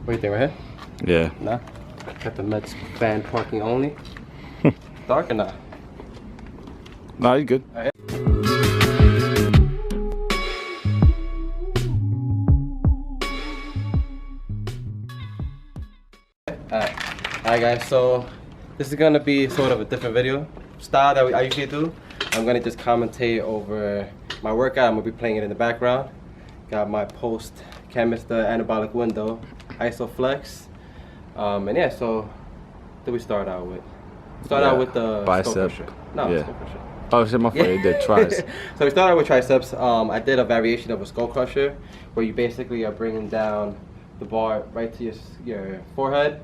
What do you think, right here? Yeah. Nah. Got the Mets fan parking only. Dark or not? Nah, you good. Alright. Alright guys, so this is gonna be sort of a different video style that I usually do. I'm gonna just commentate over my workout. I'm gonna be playing it in the background. Got my post chemist anabolic window, isoflex. And yeah, so what do we start out with? Start out with the bicep. No, yeah. skull crusher. Oh shit, my fault. You did tries. So we started with triceps. I did a variation of a skull crusher where you basically are bringing down the bar right to your forehead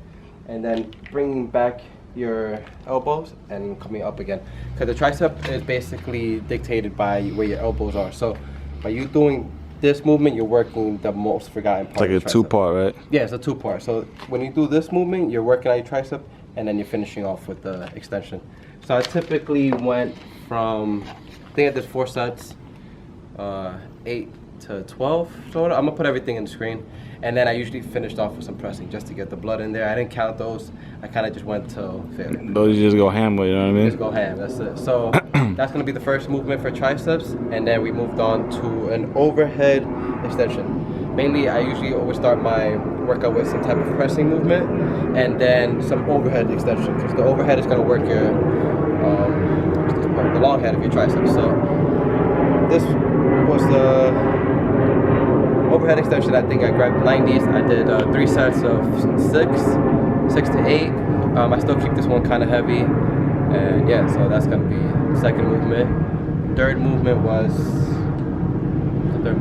and then bringing back your elbows and coming up again. Because the tricep is basically dictated by where your elbows are. So by you doing this movement, you're working the most forgotten part. It's like a two-part, right? Yeah, it's a two-part. So when you do this movement, you're working on your tricep and then you're finishing off with the extension. So I typically went from, I think I did 4 sets, 8 to 12 sort of. I'm gonna put everything in the screen. And then I usually finished off with some pressing just to get the blood in there. I didn't count those. I kind of just went till failure. Those you just go ham with, you know what I mean? Just go ham, that's it. So that's gonna be the first movement for triceps. And then we moved on to an overhead extension. Mainly, I usually always start my workout with some type of pressing movement and then some overhead extension. Because the overhead is gonna work your, the long head of your triceps. So this was the overhead extension. I think I grabbed 90s. I did 3 sets of 6 to 8. I still keep this one kind of heavy, and yeah, so that's gonna be the second movement. Third movement was the third.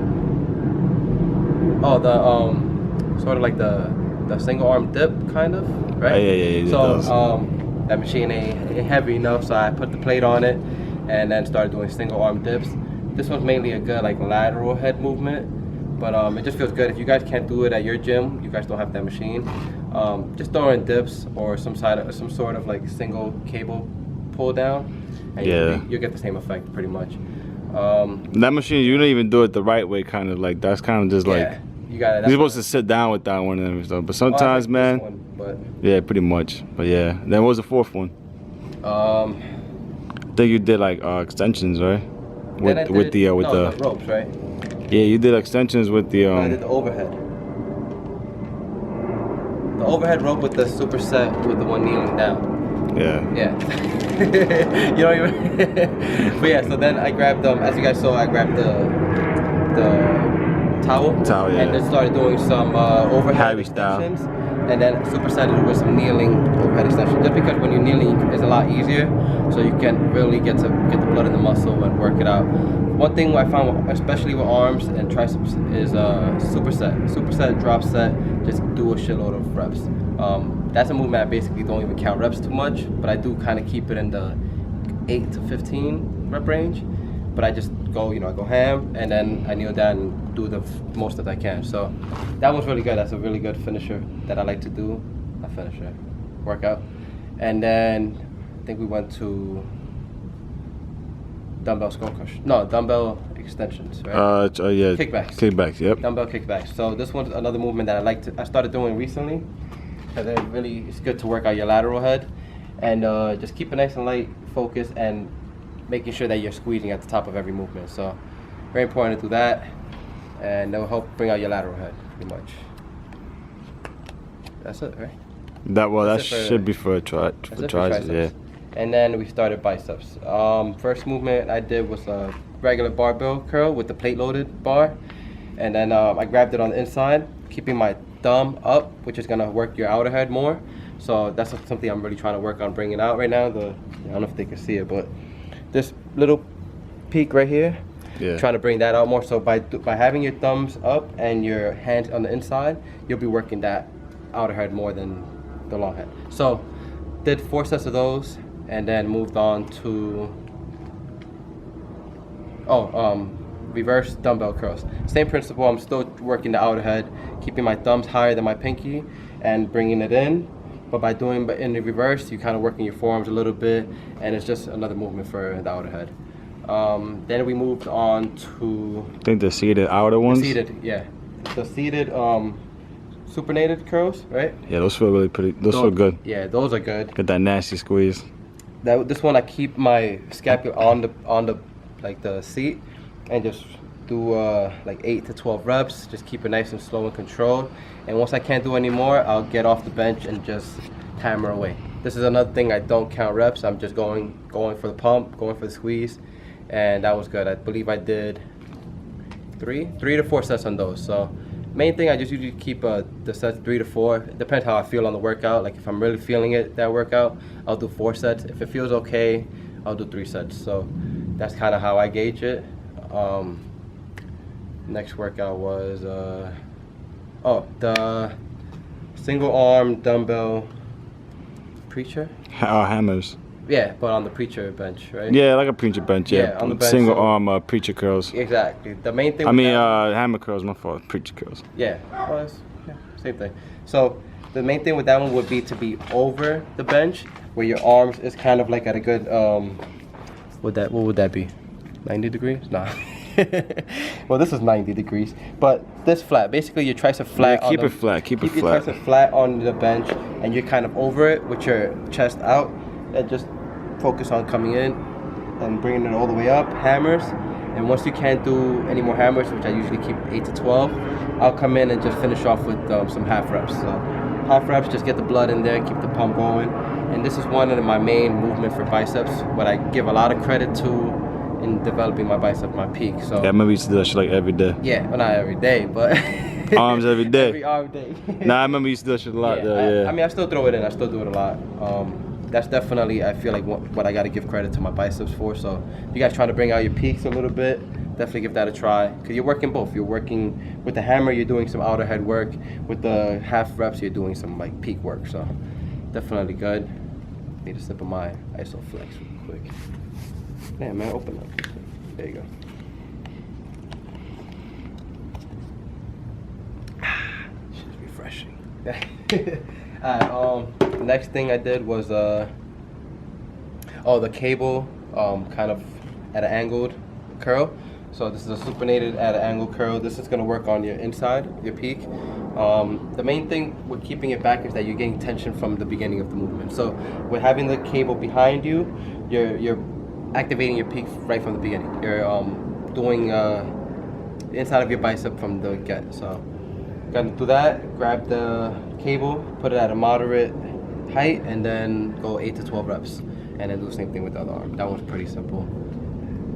Oh, the sort of like the single arm dip kind of, right? Yeah. So that machine ain't heavy enough, so I put the plate on it and then started doing single arm dips. This one's mainly a good like lateral head movement. But it just feels good. If you guys can't do it at your gym, you guys don't have that machine, just throw in dips or some sort of like single cable pull down, and you'll get the same effect pretty much. That machine, you don't even do it the right way, kind of like that's kind of just like you're supposed to sit down with that one and stuff. But sometimes, man, yeah, pretty much. But yeah, then what was the fourth one? I think you did like extensions, right? With the ropes, right? Yeah, you did extensions with the I did the overhead. The overhead rope with the superset with the one kneeling down. Yeah. You don't even. But yeah, so then I grabbed as you guys saw, I grabbed the towel. Yeah. And then started doing some overhead extensions. And then supersetted it with some kneeling overhead extension. Just because when you're kneeling, it's a lot easier, so you can really get the blood in the muscle and work it out. One thing I found, especially with arms and triceps, is superset, drop set. Just do a shitload of reps. That's a movement I basically don't even count reps too much, but I do kind of keep it in the 8 to 15 rep range. But I just go, I go ham, and then I kneel down and do the most that I can. So that was really good. That's a really good finisher that I like to do. Not finisher, workout. And then I think we went to dumbbell skull crush. No, dumbbell extensions, right? Yeah. Kickbacks. Kickbacks, yep. Dumbbell kickbacks. So this one's another movement that I started doing recently. And then really, it's good to work out your lateral head, and just keep it nice and light, focus, and making sure that you're squeezing at the top of every movement. So very important to do that, and that will help bring out your lateral head pretty much. That's it, right? That should be for triceps, yeah. And then we started biceps. First movement I did was a regular barbell curl with the plate loaded bar, and then I grabbed it on the inside, keeping my thumb up, which is gonna work your outer head more. So that's something I'm really trying to work on bringing out right now. I don't know if they can see it, but this little peak right here, trying to bring that out more. So by having your thumbs up and your hands on the inside, you'll be working that outer head more than the long head. So did 4 sets of those, and then moved on to reverse dumbbell curls. Same principle. I'm still working the outer head, keeping my thumbs higher than my pinky and bringing it in. But by doing in the reverse, you kind of working your forearms a little bit, and it's just another movement for the outer head. Then we moved on to, I think the seated outer ones. The seated supinated curls, right? Yeah, those feel really pretty. Those feel good. Yeah, those are good. Get that nasty squeeze. This one I keep my scapula on the like the seat and just do like 8 to 12 reps. Just keep it nice and slow and controlled. And once I can't do any more, I'll get off the bench and just hammer away. This is another thing, I don't count reps. I'm just going for the pump, going for the squeeze, and that was good. I believe I did 3 to 4 sets on those. So main thing, I just usually keep the sets 3 to 4. It depends how I feel on the workout. Like if I'm really feeling it, that workout, I'll do 4 sets. If it feels okay, I'll do 3 sets. So that's kind of how I gauge it. Next workout was the single arm dumbbell preacher. Hammers. Yeah, but on the preacher bench, right? Yeah, like a preacher bench. Yeah, on the bench, single arm preacher curls. Exactly. The main thing. Hammer curls. My fault. Preacher curls. Yeah. Well, same thing. So the main thing with that one would be to be over the bench, where your arms is kind of like at a good what would that be? 90 degrees? Nah. Well, this is 90 degrees, but this flat. Basically, your tricep flat. Yeah, keep it flat. Keep it flat. Your tricep flat on the bench, and you're kind of over it with your chest out, and just focus on coming in and bringing it all the way up. Hammers, and once you can't do any more hammers, which I usually keep 8 to 12, I'll come in and just finish off with some half reps. So half reps, just get the blood in there, keep the pump going. And this is one of my main movement for biceps, what I give a lot of credit to in developing my bicep, my peak. So yeah, I remember you used to do that shit like every day. Yeah, well, not every day, but arms every day. Every arm day. Nah, I remember you used to do that shit a lot. Yeah, I mean, I still throw it in. I still do it a lot. That's definitely, I feel like what I got to give credit to my biceps for. So if you guys trying to bring out your peaks a little bit, definitely give that a try, because you're working both. You're working with the hammer, you're doing some outer head work. With the half reps, you're doing some like peak work. So definitely good. Need a sip of my Isoflex real quick. Damn, man, open up. There you go. She's refreshing. Alright, the next thing I did was the cable, kind of at an angled curl. So this is a supinated at an angle curl. This is gonna work on your inside, your peak. The main thing with keeping it back is that you're getting tension from the beginning of the movement. So with having the cable behind you, you're activating your peak right from the beginning. You're doing the inside of your bicep from the get. So gonna do that, grab the cable, put it at a moderate height, and then go 8 to 12 reps. And then do the same thing with the other arm. That one's pretty simple.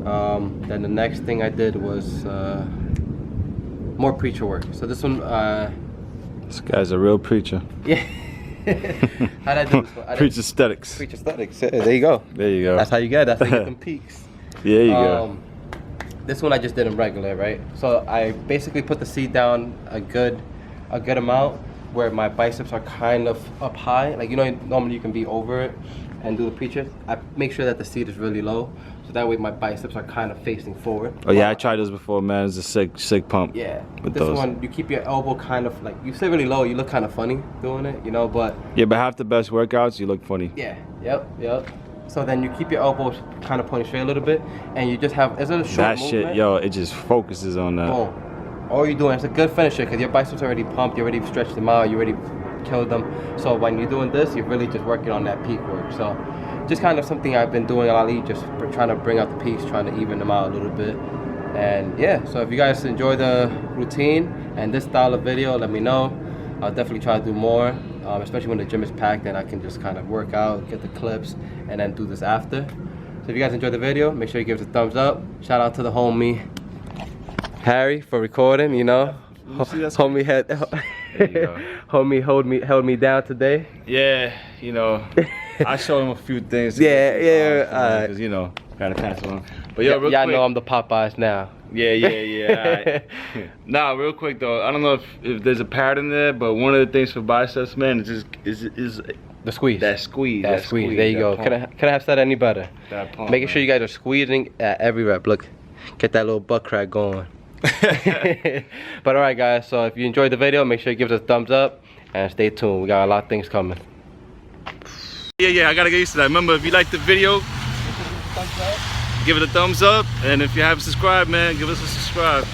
Then the next thing I did was more preacher work. So this one, this guy's a real preacher. Yeah. How'd I do this one? Preach aesthetics. Preach aesthetics. There you go. There you go. That's how you get it. That's how you get them peaks. Yeah, you go. This one I just did in regular, right? So I basically put the seat down a good amount where my biceps are kind of up high. Like, you know, normally you can be over it and do the preacher. I make sure that the seat is really low, so that way my biceps are kind of facing forward. Oh yeah, I tried those before, man. It's a sick pump. Yeah, with this one, you keep your elbow kind of like, you sit really low, you look kind of funny doing it, you know, but... Yeah, but half the best workouts, you look funny. Yeah, yep. So then you keep your elbows kind of pointing straight a little bit, and you just have, it's a short that movement. Shit, yo, it just focuses on that. Boom. All you're doing, it's a good finisher, because your biceps are already pumped, you already stretched them out, you already killed them. So when you're doing this, you're really just working on that peak work. So just kind of something I've been doing a lot lately, just trying to bring out the peaks, trying to even them out a little bit. And yeah, so if you guys enjoy the routine and this style of video, let me know. I'll definitely try to do more, especially when the gym is packed and I can just kind of work out, get the clips, and then do this after. So if you guys enjoyed the video, make sure you give us a thumbs up. Shout out to the homie Harry for recording, you know. Homie held me down today. Yeah, you know, I showed him a few things. Yeah. Because you know, gotta pass on. But yo, real y'all quick, know I'm the Popeyes now. Yeah. Nah, real quick though, I don't know if there's a pattern there, but one of the things for biceps, man, is the squeeze. That squeeze. There you go. Could I have said any better? That pump, making sure you guys are squeezing at every rep. Look, get that little butt crack going. But alright guys, so if you enjoyed the video, make sure you give us a thumbs up and stay tuned. We got a lot of things coming. Yeah, I gotta get used to that. Remember, if you liked the video, give it a thumbs up, and if you haven't subscribed, man, give us a subscribe.